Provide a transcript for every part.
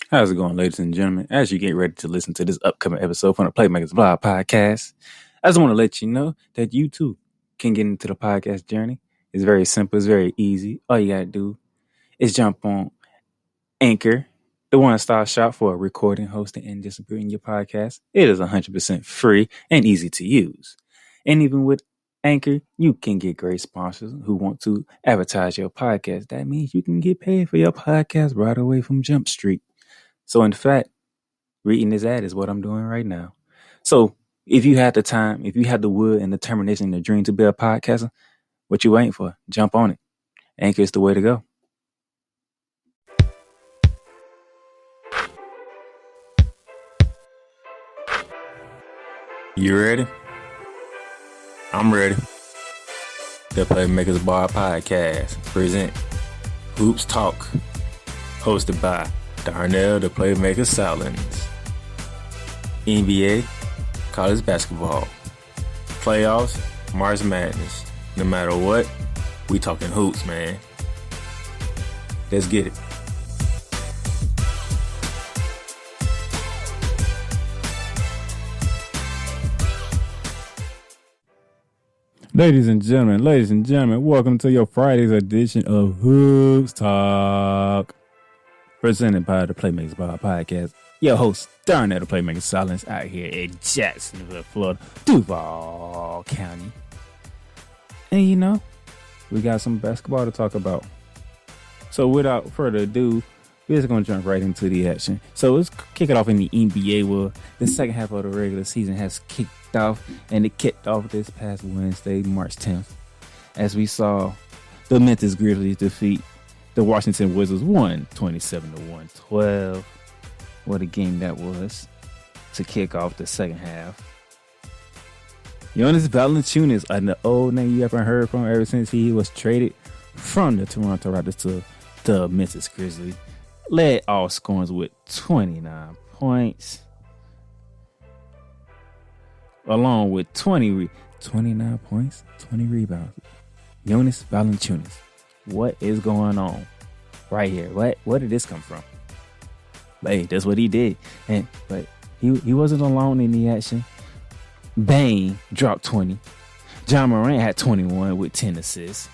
How's it going, ladies and gentlemen? As you get ready to listen to this upcoming episode from the Playmakers Blog Podcast, I just want to let you know that you too can get into the podcast journey. It's very simple. It's very easy. All you got to do is jump on Anchor, the one-stop shop for recording, hosting, and distributing your podcast. It is 100% free and easy to use. And even with Anchor, you can get great sponsors who want to advertise your podcast. That means you can get paid for your podcast right away from Jump Street. So in fact, reading this ad is what I'm doing right now. So if you had the time, if you had the will and determination and the dream to be a podcaster, what you waiting for? Jump on it. Anchor is the way to go. You ready? I'm ready. The Playmakers Bar Podcast present Hoops Talk, hosted by Darnell, the Playmaker Silence. NBA, college basketball, playoffs, March Madness. No matter what, we talking hoops, man. Let's get it. Ladies and gentlemen, welcome to your Friday's edition of Hoops Talk, presented by the Playmakers Bar Podcast. Your host, Darnell, the Playmaker Silence, out here in Jacksonville, Florida, Duval County. And you know, we got some basketball to talk about. So without further ado, we're just going to jump right into the action. So let's kick it off in the NBA, where the second half of the regular season has kicked off, and it kicked off this past Wednesday, March 10th, as we saw the Memphis Grizzlies defeat the Washington Wizards 127-112. What a game that was to kick off the second half. Jonas Valanciunas, an old name you haven't heard from ever since he was traded from the Toronto Raptors to the Memphis Grizzlies, led all scorers with 29 points, along with 29 points, 20 rebounds. Jonas Valanciunas. What is going on right here? Where did this come from? Hey, that's what he did. But he wasn't alone in the action. Bane dropped 20. John Morant had 21 with 10 assists.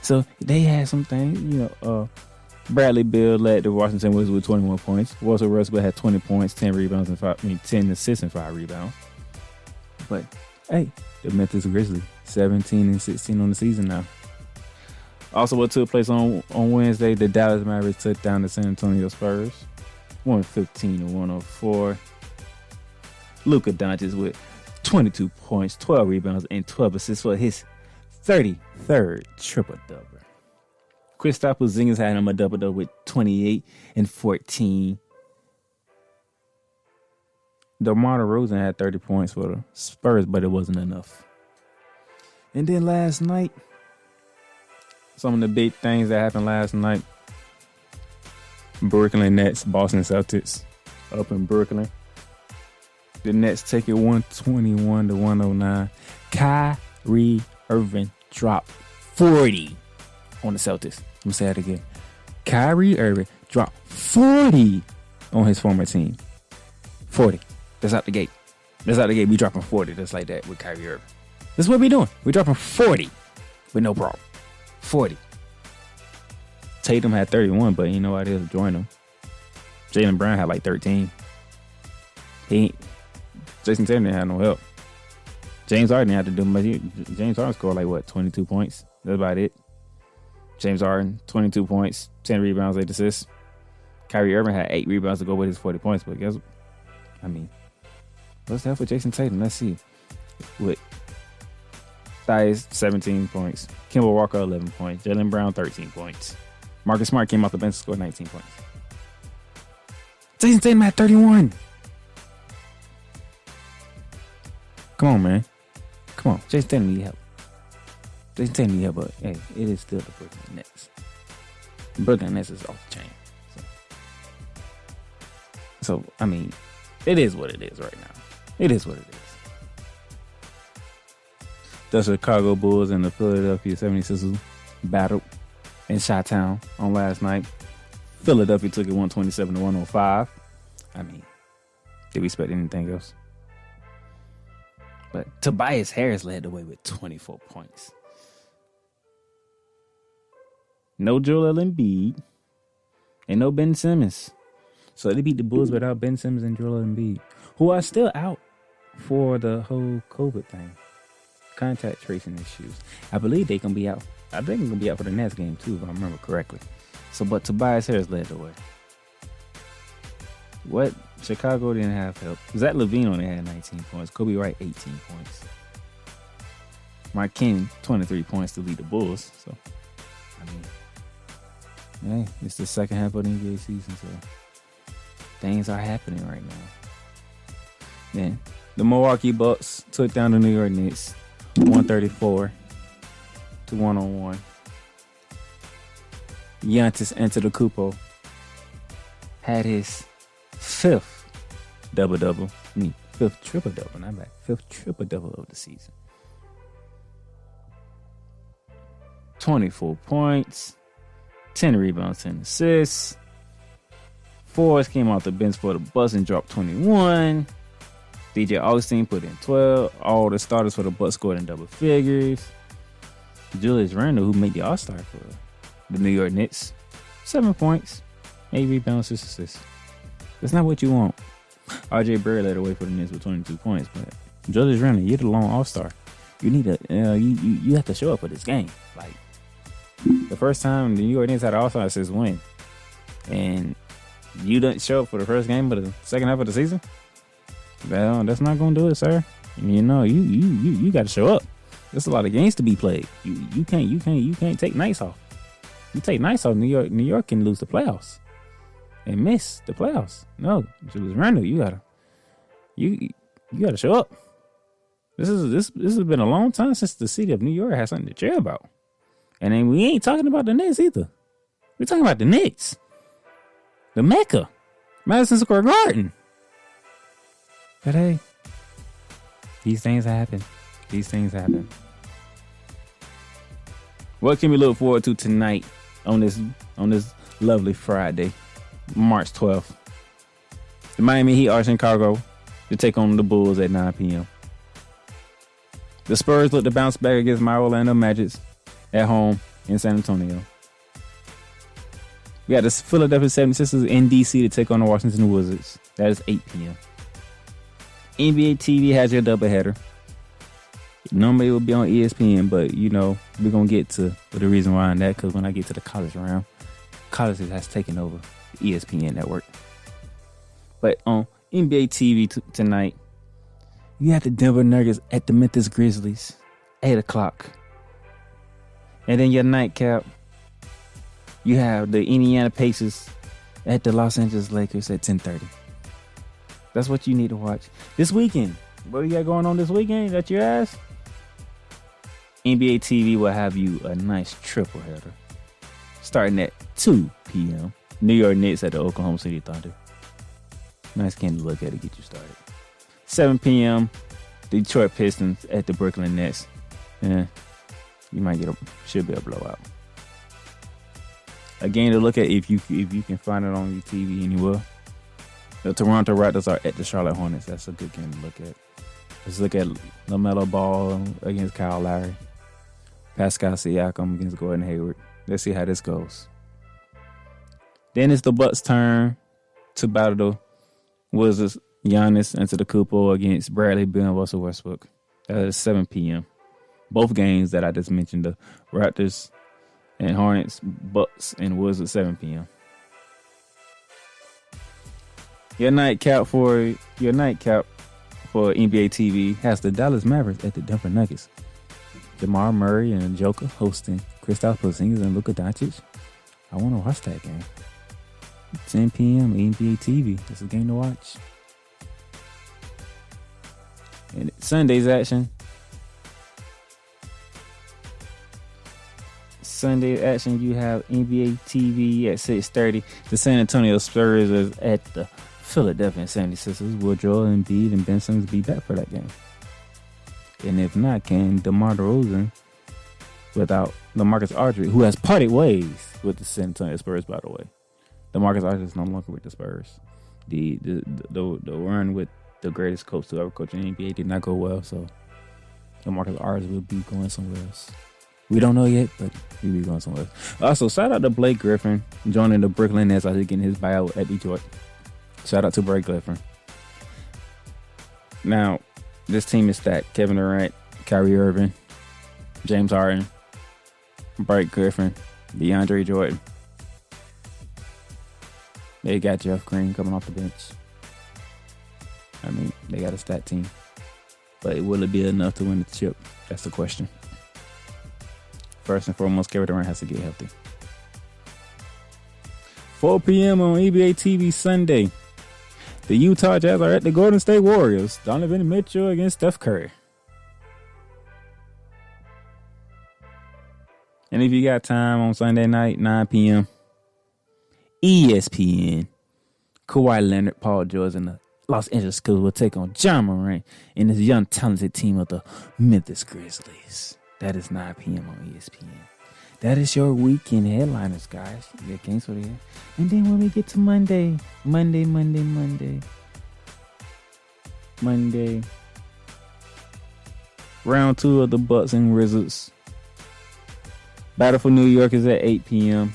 So they had some things, Bradley Beal led the Washington Wizards with 21 points. Russell Westbrook had 20 points, 10 rebounds, and 10 assists and 5 rebounds. But hey, the Memphis Grizzlies 17-16 on the season now. Also, what took place on Wednesday, the Dallas Mavericks took down the San Antonio Spurs 115-104. Luka Doncic with 22 points, 12 rebounds, and 12 assists for his 33rd triple-double. Kristaps Porzingis had him a double-double with 28 and 14. DeMar DeRozan had 30 points for the Spurs, but it wasn't enough. And then last night, some of the big things that happened last night: Brooklyn Nets, Boston Celtics up in Brooklyn. The Nets take it 121-109. Kyrie Irving dropped 40 on the Celtics. I'm going to say that again. Kyrie Irving dropped 40 on his former team. 40. That's out the gate. We dropping 40 just like that with Kyrie Irving. This is what we doing. We dropping 40 with no problem. 40. Tatum had 31, but you know what? He'll join him. Jaylen Brown had like 13. Jason Tatum didn't have no help. James Harden didn't have to do much. James Harden scored like 22 points. That's about it. James Harden, 22 points, 10 rebounds, 8 assists. Kyrie Irving had 8 rebounds to go with his 40 points. But what's the help with Jason Tatum? Let's see. With Thias, 17 points. Kemba Walker, 11 points. Jaylen Brown, 13 points. Marcus Smart came off the bench and scored 19 points. Jason Tatum had 31. Come on, man. Come on. Jason Tatum need help. But hey, it is still the Brooklyn Nets. Brooklyn Nets is off the chain. So it is what it is right now. It is what it is. The Chicago Bulls and the Philadelphia 76ers battled in Chi-Town on last night. Philadelphia took it 127-105. I mean, did we expect anything else? But Tobias Harris led the way with 24 points. No Joel Embiid and no Ben Simmons. So they beat the Bulls without Ben Simmons and Joel Embiid, who are still out for the whole COVID thing. Contact tracing issues. I believe they're going to be out. I think they're going to be out for the next game too, if I remember correctly. So, but Tobias Harris led the way. What? Chicago didn't have help. Zach LaVine only had 19 points. Kobe Wright, 18 points. Mark King, 23 points to lead the Bulls. So, I mean, hey, it's the second half of the NBA season, so things are happening right now. Then, the Milwaukee Bucks took down the New York Knicks, 134-101. Giannis Antetokounmpo had his fifth double-double. Fifth triple-double, not bad. Fifth triple-double of the season. 24 points, 10 rebounds, 10 assists. Forrest came off the bench for the Bucks and dropped 21. DJ Augustine put in 12. All the starters for the Bucks scored in double figures. Julius Randle, who made the All-Star for the New York Knicks, 7 points, 8 rebounds, 6 assists. That's not what you want. RJ Barrett led away for the Knicks with 22 points, but Julius Randle, you're the lone All-Star. You need to, you have to show up for this game. Like, the first time the New York Knicks had an All-Star since when? And you didn't show up for the first game of the second half of the season? Well, that's not gonna do it, sir. You know, you got to show up. There's a lot of games to be played. You can't take nights off. You take nights off, New York can lose the playoffs and miss the playoffs. No, Julius Randle, you gotta show up. This has been a long time since the city of New York has something to cheer about. And then we ain't talking about the Knicks either. We're talking about the Knicks, the Mecca, Madison Square Garden. But hey, these things happen. What can we look forward to tonight on this lovely Friday, March 12th? The Miami Heat are in Chicago to take on the Bulls at 9 p.m. The Spurs look to bounce back against my Orlando Magic at home in San Antonio. We got the Philadelphia 76ers in D.C. to take on the Washington Wizards. That is 8 p.m. NBA TV has your doubleheader. Normally it would be on ESPN, but you know, we're going to get to the reason why on that, because when I get to the college round, college has taken over the ESPN network. But on NBA TV tonight, you have the Denver Nuggets at the Memphis Grizzlies, 8 o'clock. And then your nightcap, you have the Indiana Pacers at the Los Angeles Lakers at 10:30. That's what you need to watch. This weekend, what do you got going on this weekend that you asked? NBA TV will have you a nice triple header starting at 2 p.m. New York Knicks at the Oklahoma City Thunder. Nice game to look at to get you started. 7 p.m. Detroit Pistons at the Brooklyn Nets. Yeah, you might should be a blowout. A game to look at if you can find it on your TV anywhere. The Toronto Raptors are at the Charlotte Hornets. That's a good game to look at. Let's look at LaMelo Ball against Kyle Lowry. Pascal Siakam against Gordon Hayward. Let's see how this goes. Then it's the Bucks' turn to battle the Wizards. Giannis Antetokounmpo against Bradley Beal and Russell Westbrook. That is 7 p.m. Both games that I just mentioned, the Raptors and Hornets, Bucks and Wizards, 7 p.m. Your nightcap for NBA TV has the Dallas Mavericks at the Denver Nuggets. Jamal Murray and Joker hosting Kristaps Porzingis and Luka Doncic. I want to watch that game. 10 p.m. NBA TV. It's a game to watch. And Sunday's action. You have NBA TV at 6:30. The San Antonio Spurs is at the Philadelphia 76ers. Will Joel Embiid and Ben Simmons be back for that game? And if not, can DeMar DeRozan, without LaMarcus Aldrige, who has parted ways with the San Antonio Spurs, by the way. LaMarcus Aldrige is no longer with the Spurs. The run with the greatest coach to ever coach in the NBA did not go well, so LaMarcus Aldrige will be going somewhere else. We don't know yet, but he'll be going somewhere else. Also, shout out to Blake Griffin joining the Brooklyn Nets after getting his buyout at Detroit. Shout out to Blake Griffin. Now, this team is stacked. Kevin Durant, Kyrie Irving, James Harden, Blake Griffin, DeAndre Jordan. They got Jeff Green coming off the bench. I mean, they got a stat team. But will it be enough to win the chip? That's the question. First and foremost, Kevin Durant has to get healthy. 4 p.m. on NBA TV Sunday. The Utah Jazz are at the Golden State Warriors. Donovan Mitchell against Steph Curry. And if you got time on Sunday night, 9 p.m., ESPN, Kawhi Leonard, Paul George, and the Los Angeles Clippers will take on John Morant and his young, talented team of the Memphis Grizzlies. That is 9 p.m. on ESPN. That is your weekend headliners, guys. You get games for the year. And then when we get to Monday. Round 2 of the Bucks and Wizards. Battle for New York is at 8 p.m.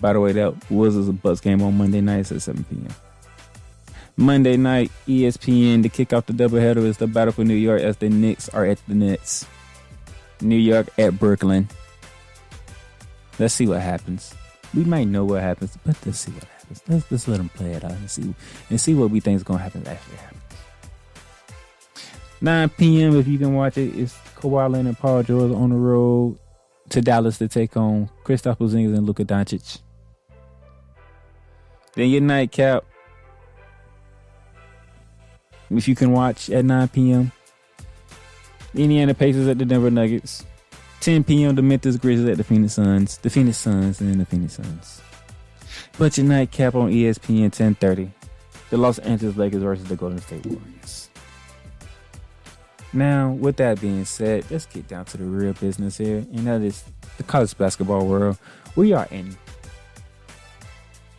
By the way, that Wizards and Bucks game on Monday night at 7 p.m. Monday night, ESPN, to kick off the doubleheader is the Battle for New York as the Knicks are at the Nets. New York at Brooklyn. Let's see what happens. We might know what happens, but let's see what happens. Let's let them play it out and see what we think is going to happen actually happens. 9 p.m. if you can watch it, it's Kawhi Leonard and Paul George on the road to Dallas to take on Kristaps Porzingis and Luka Doncic. Then your nightcap, if you can watch at 9 p.m. Indiana Pacers at the Denver Nuggets. 10 p.m. the Memphis Grizzlies at the Phoenix Suns. The Phoenix Suns and the Phoenix Suns. But your nightcap on ESPN 10:30. The Los Angeles Lakers versus the Golden State Warriors. Now, with that being said, let's get down to the real business here, and that is the college basketball world. We are in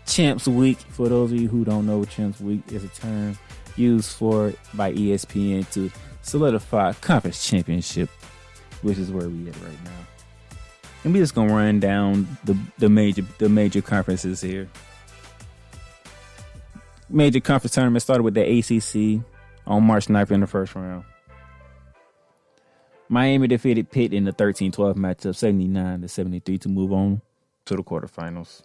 Champs Week. For those of you who don't know, Champs Week is a term used by ESPN to solidify a conference championship, which is where we at right now. And we're just gonna run down the major conferences here. Major conference tournament started with the ACC on March 9th in the first round. Miami defeated Pitt in the 13-12 matchup, 79-73, to move on to the quarterfinals.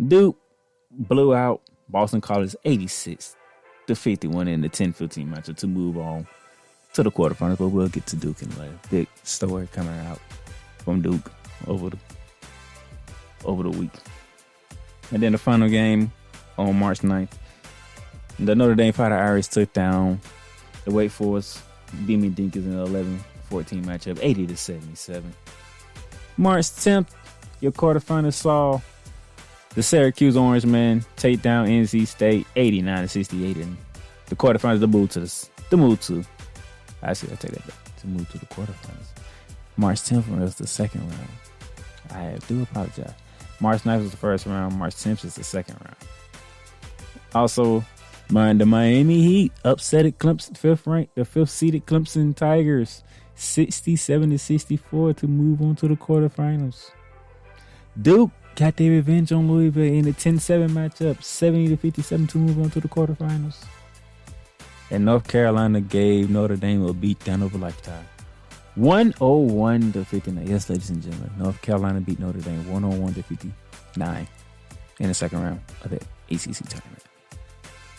Duke blew out Boston College 86-51 in the 10-15 matchup to move on to the quarterfinals, but we'll get to Duke in later. Big story coming out from Duke over the week. And then the final game on March 9th, the Notre Dame Fighting Irish took down the Wake Forest Beamy Dinkers in the 11-14 matchup, 80-77. March 10th, your quarterfinals saw the Syracuse Orangemen take down NC State 89-68 in the quarterfinals. To move to the quarterfinals. March 10th was the second round. I do apologize. March 9th was the first round. March 10th is the second round. Also, the Miami Heat upsetted Clemson, fifth seeded Clemson Tigers, 67-64 to move on to the quarterfinals. Duke got their revenge on Louisville in the 10-7 matchup, 70-57 to move on to the quarterfinals. And North Carolina gave Notre Dame a beat down over lifetime, 101-59. Yes, ladies and gentlemen, North Carolina beat Notre Dame 101-59 in the second round of the ACC tournament.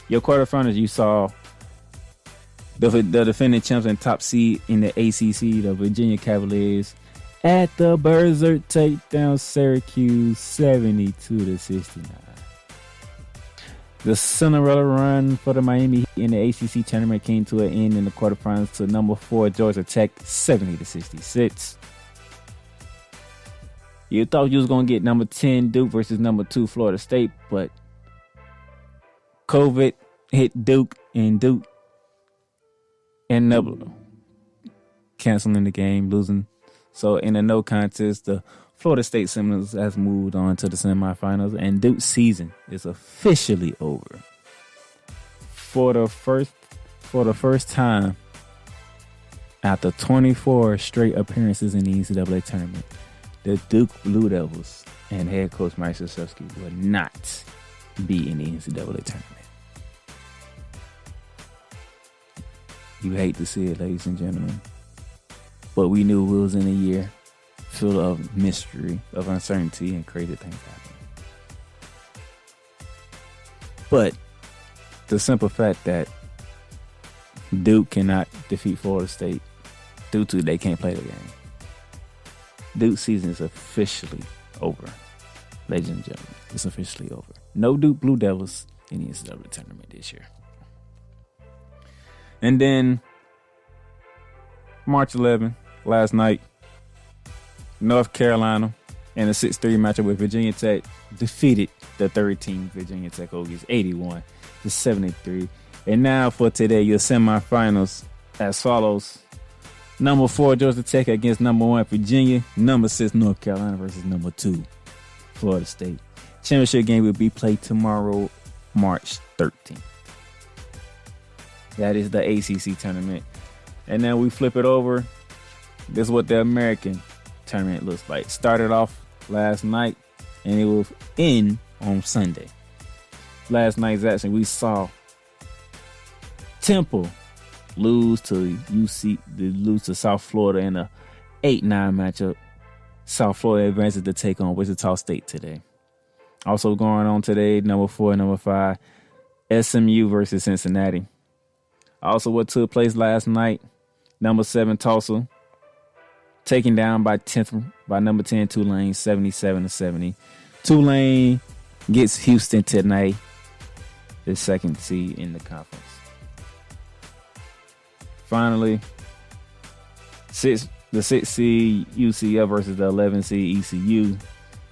Your quarterfinals, you saw the defending champs and top seed in the ACC, the Virginia Cavaliers, at the buzzer take down Syracuse 72-69. The Cinderella run for the Miami Heat in the ACC tournament came to an end in the quarterfinals to number 4 Georgia Tech 70-66. You thought you was gonna get number 10 Duke versus number 2 Florida State, but COVID hit Duke ended up canceling the game, losing. So in a no contest, the Florida State Seminoles has moved on to the semifinals, and Duke's season is officially over. For the first time after 24 straight appearances in the NCAA tournament, the Duke Blue Devils and head coach Mike Krzyzewski will not be in the NCAA tournament. You hate to see it, ladies and gentlemen, but we knew we was in a year full of mystery, of uncertainty, and crazy things happening. But the simple fact that Duke cannot defeat Florida State due to they can't play the game. Duke's season is officially over. Ladies and gentlemen, it's officially over. No Duke Blue Devils in the NCAA tournament this year. And then March 11, last night, North Carolina in a 6-3 matchup with Virginia Tech defeated the third team Virginia Tech Hokies 81-73. And now for today, your semifinals as follows. Number 4, Georgia Tech against number 1, Virginia. Number 6, North Carolina versus number 2, Florida State. Championship game will be played tomorrow, March 13th. That is the ACC tournament. And now we flip it over. This is what the American tournament looks like. Started off last night, and it will end on Sunday. Last night's action, we saw Temple lose to South Florida in a 8-9 matchup. South Florida advances to take on Wichita State today. Also going on today, number 4 and number 5, SMU versus Cincinnati. Also what took place last night, number 7 Tulsa taken down by number 10 Tulane 77-70. Tulane gets Houston tonight, the second seed in the conference. Finally, the 6th seed UCF versus the 11th seed ECU.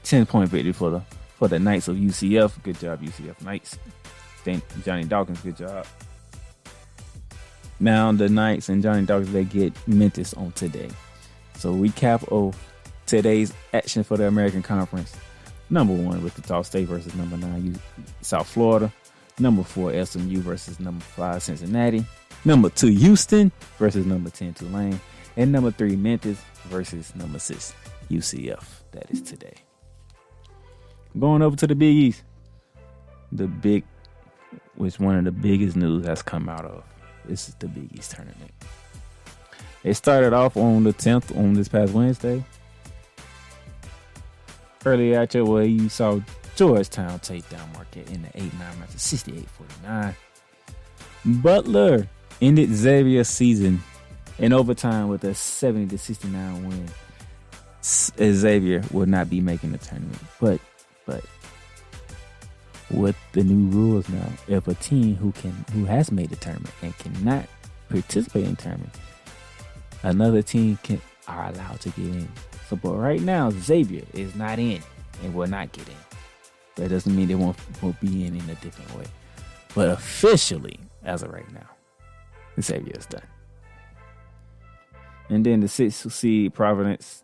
10-point victory for the Knights of UCF. Good job, UCF Knights. Johnny Dawkins, good job. Now the Knights and Johnny Dawkins, they get Memphis on today. So recap of today's action for the American Conference. Number 1, Wichita State versus number 9, South Florida. Number 4, SMU versus number 5, Cincinnati. Number 2, Houston versus number 10, Tulane. And number 3, Memphis versus number 6, UCF. That is today. Going over to the Big East. One of the biggest news that's come out of. This is the Big East tournament. It started off on the 10th, on this past Wednesday. Early action where you saw Georgetown take down Marquette in the 8-9 match, 68-49. Butler ended Xavier's season in overtime with a 70-69 win. Xavier will not be making the tournament. But with the new rules now, if a team who has made the tournament and cannot participate in the tournament, another team are allowed to get in. So, but right now, Xavier is not in and will not get in. That doesn't mean they won't be in a different way. But officially, as of right now, Xavier is done. And then the 6th seed Providence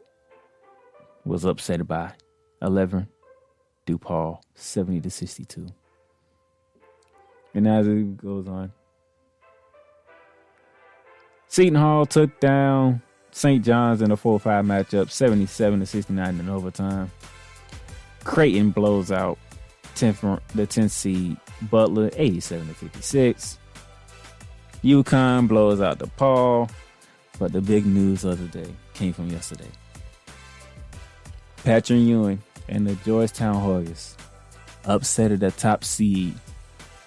was upset by 11 DePaul 70-62. And as it goes on, Seton Hall took down St. John's in a 4-5 matchup, 77-69 in overtime. Creighton blows out the 10th seed Butler 87-56. UConn blows out DePaul. But the big news of the day came from yesterday. Patrick Ewing and the Georgetown Hoyas upsetted the top seed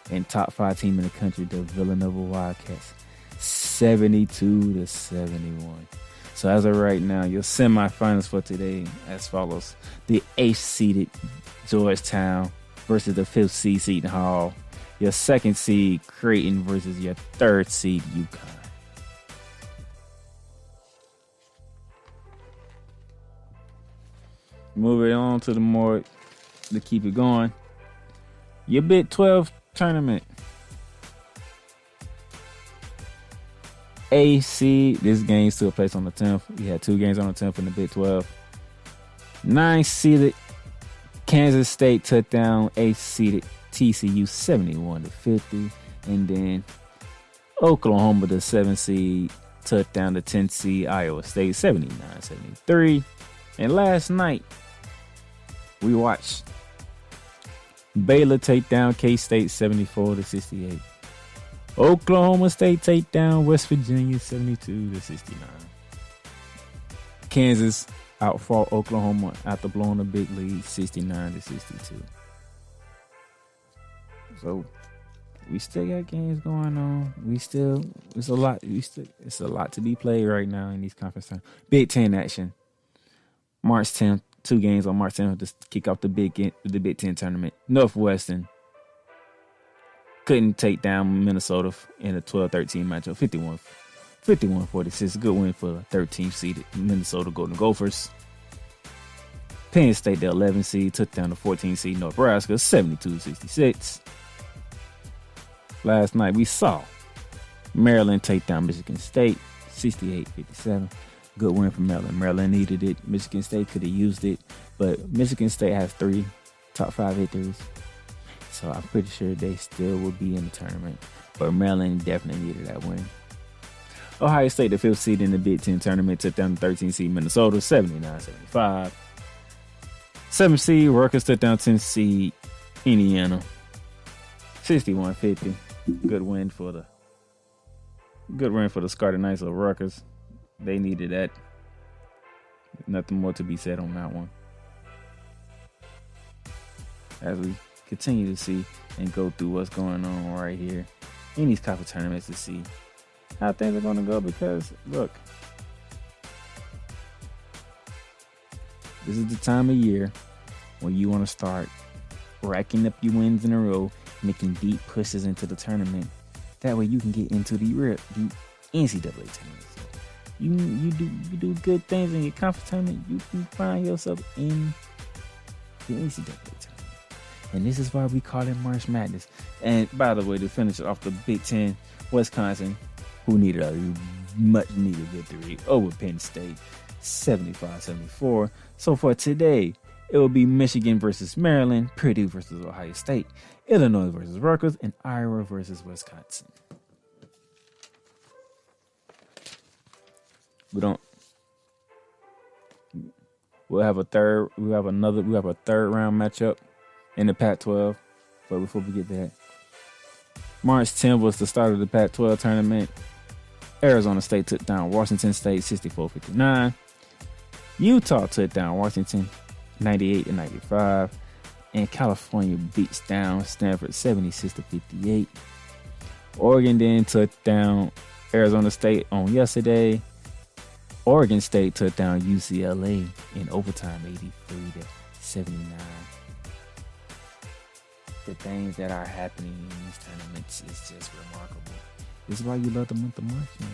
and top 5 team in the country, the Villanova Wildcats, 72-71. So as of right now, your semifinals for today as follows: the 8th seeded Georgetown versus the 5th seed Seton Hall. Your 2nd seed Creighton versus your 3rd seed UConn. Moving on to to keep it going. Your Big 12 tournament. A seed, this game still plays on the 10th. We had 2 games on the 10th in the Big 12. 9th-seeded Kansas State took down 8th-seeded TCU 71-50. And then Oklahoma, the 7th seed, took down the 10th seed Iowa State 79-73. And last night, we watched Baylor take down K-State 74-68. Oklahoma State take down West Virginia 72-69. Kansas outfought Oklahoma after blowing a big lead 69-62. So we still got games going on. It's a lot to be played right now in these conference times. Big Ten action. March 10th, 2 games on March 10th to kick off the Big Ten tournament. Northwestern couldn't take down Minnesota in a 12-13 matchup. 51-46. Good win for the 13th seeded Minnesota Golden Gophers. Penn State, the 11th seed, took down the 14th seed Nebraska 72-66. Last night we saw Maryland take down Michigan State 68-57. Good win for Maryland. Maryland needed it. Michigan State could have used it, but Michigan State has 3 top 5 victories, so I'm pretty sure they still will be in the tournament. But Maryland definitely needed that win. Ohio State, the 5th seed in the Big Ten tournament, took down the 13th seed Minnesota 79-75. 7th seed Rutgers took down 10th seed Indiana 61-50. Good win for the Scarlet Knights of Rutgers. They needed that. Nothing more to be said on that one. As we continue to see and go through what's going on right here in these conference tournaments to see how things are going to go, because look, this is the time of year when you want to start racking up your wins in a row, making deep pushes into the tournament. That way you can get into the NCAA tournament. You do good things in your conference tournament, you can find yourself in the NCAA tournament. And this is why we call it March Madness. And by the way, to finish off the Big Ten, Wisconsin, who needed a much needed victory over Penn State 75-74. So for today, it will be Michigan versus Maryland, Purdue versus Ohio State, Illinois versus Rutgers, and Iowa versus Wisconsin. We'll have a third round matchup in the Pac-12. But before we get that, March 10th was the start of the Pac-12 tournament. Arizona State took down Washington State 64-59. Utah took down Washington 98-95. And California beats down Stanford 76-58. Oregon then took down Arizona State on yesterday. Oregon State took down UCLA in overtime 83-79. The things that are happening in these tournaments is just remarkable. This is why you love the month of March, man.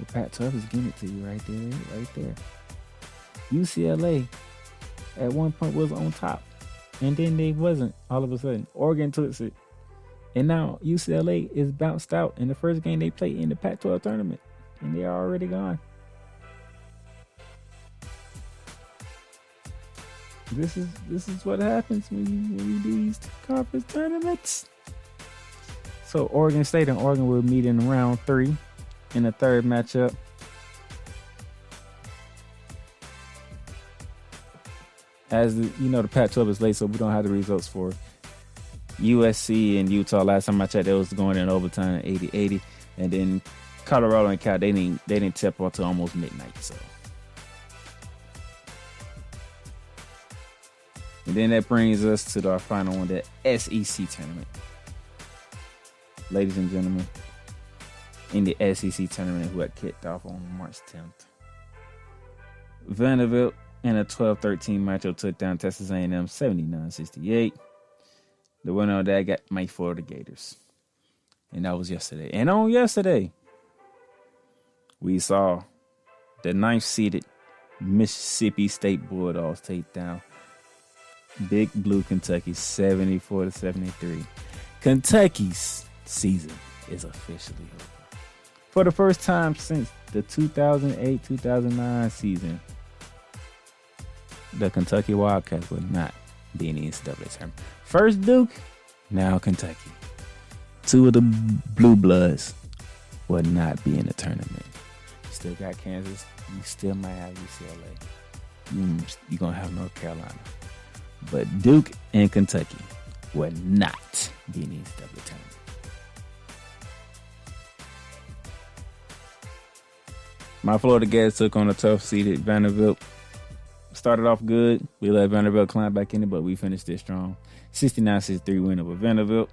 The Pac-12 is giving it to you right there. UCLA at one point was on top, and then they wasn't all of a sudden. Oregon took it, and now UCLA is bounced out in the first game they played in the Pac-12 tournament, and they are already gone. This is what happens when you do these conference tournaments. So Oregon State and Oregon will meet in round 3 in the third matchup. As the Pac-12 is late, so we don't have the results for USC and Utah. Last time I checked, they was going in overtime 80-80, and then Colorado and Cal they didn't tip off till almost midnight. So. And then that brings us to our final one, the SEC tournament. Ladies and gentlemen, in the SEC tournament, who had kicked off on March 10th. Vanderbilt in a 12-13 matchup took down Texas A&M 79-68. The winner of that got my Florida Gators. And that was yesterday. And on yesterday, we saw the 9th-seeded Mississippi State Bulldogs take down Big Blue Kentucky 74-73. Kentucky's season is officially over. For the first time since the 2008-2009 season, the Kentucky Wildcats would not be in the NCAA tournament. First Duke, now Kentucky. Two of the Blue Bloods would not be in the tournament. You still got Kansas. You still might have UCLA. You're going to have North Carolina. But Duke and Kentucky would not be in the NCAA tournament. My Florida Gators took on a tough-seeded Vanderbilt. Started off good. We let Vanderbilt climb back in it, but we finished it strong. 69-63 win over Vanderbilt.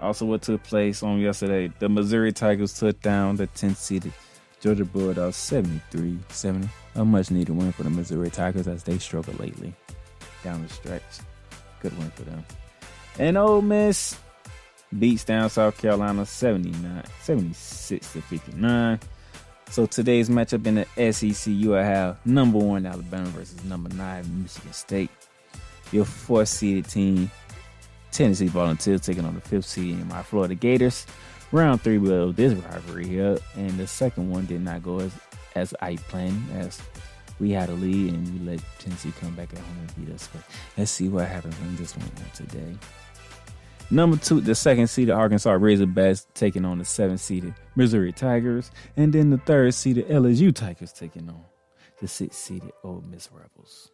Also, what took place on yesterday, the Missouri Tigers took down the 10th-seeded Georgia Bulldogs 73-70. A much-needed win for the Missouri Tigers as they struggle lately down the stretch. Good win for them. And Ole Miss beats down South Carolina 76-59. So today's matchup in the SEC, you will have number 1 Alabama versus number 9 Michigan State. Your 4th-seeded team, Tennessee Volunteers, taking on the 5th seed in my Florida Gators. Round 3 will this rivalry here, and the second one did not go as I planned, as we had a lead and we let Tennessee come back at home and beat us. But let's see what happens in this one today. Number 2, the 2nd-seeded Arkansas Razorbacks taking on the 7th-seeded Missouri Tigers. And then the 3rd-seeded LSU Tigers taking on the 6th-seeded Ole Miss Rebels.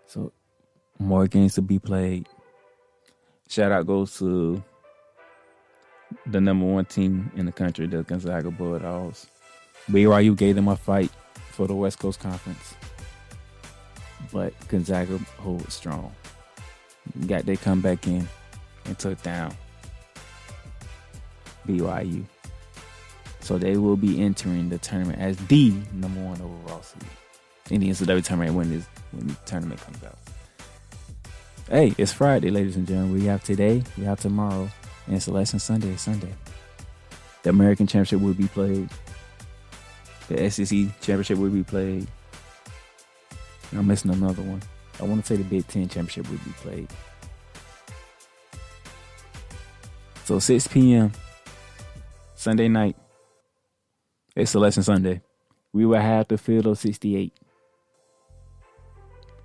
So, more games to be played. Shout out goes to the number 1 team in the country, the Gonzaga Bulldogs. BYU gave them a fight for the West Coast Conference. But Gonzaga holds strong. Got their comeback in and took down BYU. So they will be entering the tournament as the number 1 overall seed in the NCAA tournament when the tournament comes out. Hey, it's Friday, ladies and gentlemen. We have today, we have tomorrow, and Selection Sunday is Sunday. The American Championship will be played. The SEC Championship will be played. And I'm missing another one. I want to say the Big Ten Championship will be played. So 6 p.m. Sunday night, it's Selection Sunday. We will have the field of 68.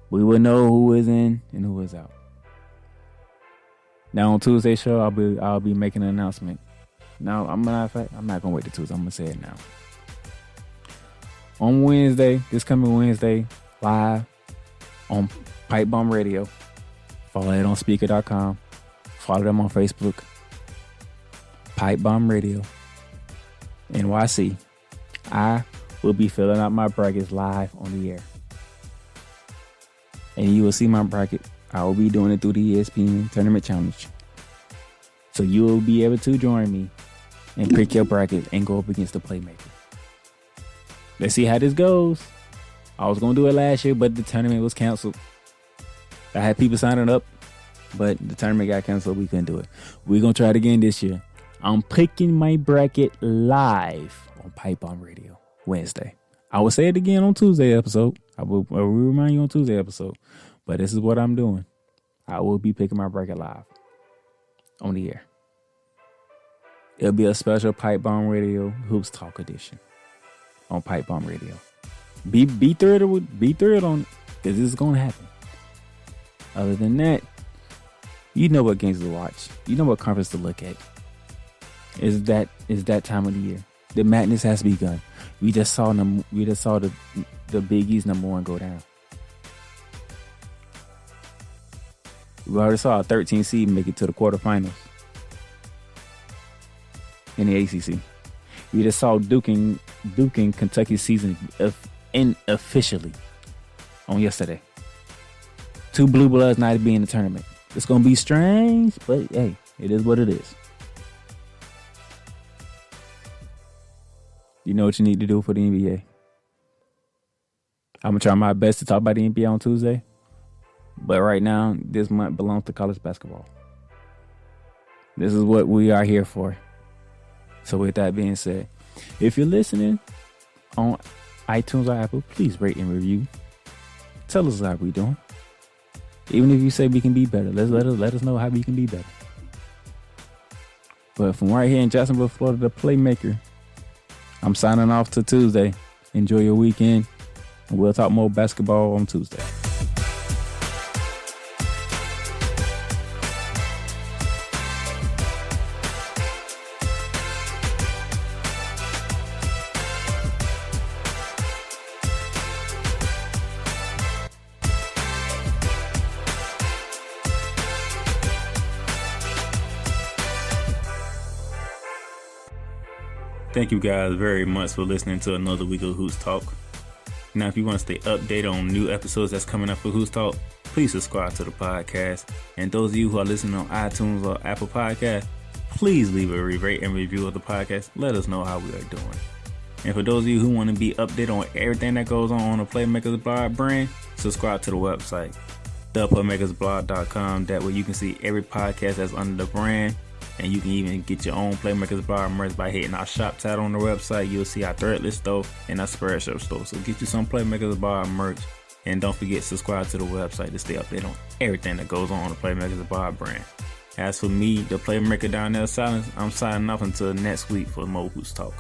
We will know who is in and who is out. Now on Tuesday's show, I'll be making an announcement. Now, I'm not gonna wait till Tuesday. I'm gonna say it now. On Wednesday, this coming Wednesday, live on Pipe Bomb Radio. Follow it on Speaker.com. Follow them on Facebook. Pipe Bomb Radio. NYC. I will be filling out my brackets live on the air. And you will see my bracket. I will be doing it through the ESPN Tournament Challenge. So you will be able to join me and pick your bracket and go up against the Playmaker. Let's see how this goes. I was going to do it last year, but the tournament was canceled. I had people signing up, but the tournament got canceled. We couldn't do it. We're going to try it again this year. I'm picking my bracket live on Pipe Bomb Radio Wednesday. I will say it again on Tuesday episode. I will remind you on Tuesday episode. But this is what I'm doing. I will be picking my bracket live on the air. It'll be a special Pipe Bomb Radio Hoops Talk edition on Pipe Bomb Radio. Be thrilled on it, because this is going to happen. Other than that, you know what games to watch. You know what conference to look at. It's that time of the year. The madness has begun. We just saw the Big East number 1 go down. We already saw a 13 seed make it to the quarterfinals in the ACC. We just saw Duke and Kentucky's season officially on yesterday. 2 Blue Bloods not be in the tournament. It's going to be strange, but hey, it is what it is. You know what you need to do for the NBA. I'm going to try my best to talk about the NBA on Tuesday. But right now, this month belongs to college basketball. This is what we are here for. So with that being said, if you're listening on iTunes or Apple, please rate and review. Tell us how we doing. Even if you say we can be better, let us know how we can be better. But from right here in Jacksonville, Florida, the Playmaker, I'm signing off till Tuesday. Enjoy your weekend. We'll talk more basketball on Tuesday. Thank you guys very much for listening to another week of Hoops Talk. Now, if you want to stay updated on new episodes that's coming up for Hoops Talk, please subscribe to the podcast. And those of you who are listening on iTunes or Apple Podcasts, please leave a rate and review of the podcast. Let us know how we are doing. And for those of you who want to be updated on everything that goes on the Playmakers Blog brand, subscribe to the website, theplaymakersblog.com. That way you can see every podcast that's under the brand. And you can even get your own Playmakers Blog merch by hitting our shop tab on the website. You'll see our Threadless store and our Spurs store. So get you some Playmakers Blog merch. And don't forget, subscribe to the website to stay updated on everything that goes on the Playmakers Blog brand. As for me, the Playmaker down there, Silence, I'm signing off until next week for more Hoops Talk.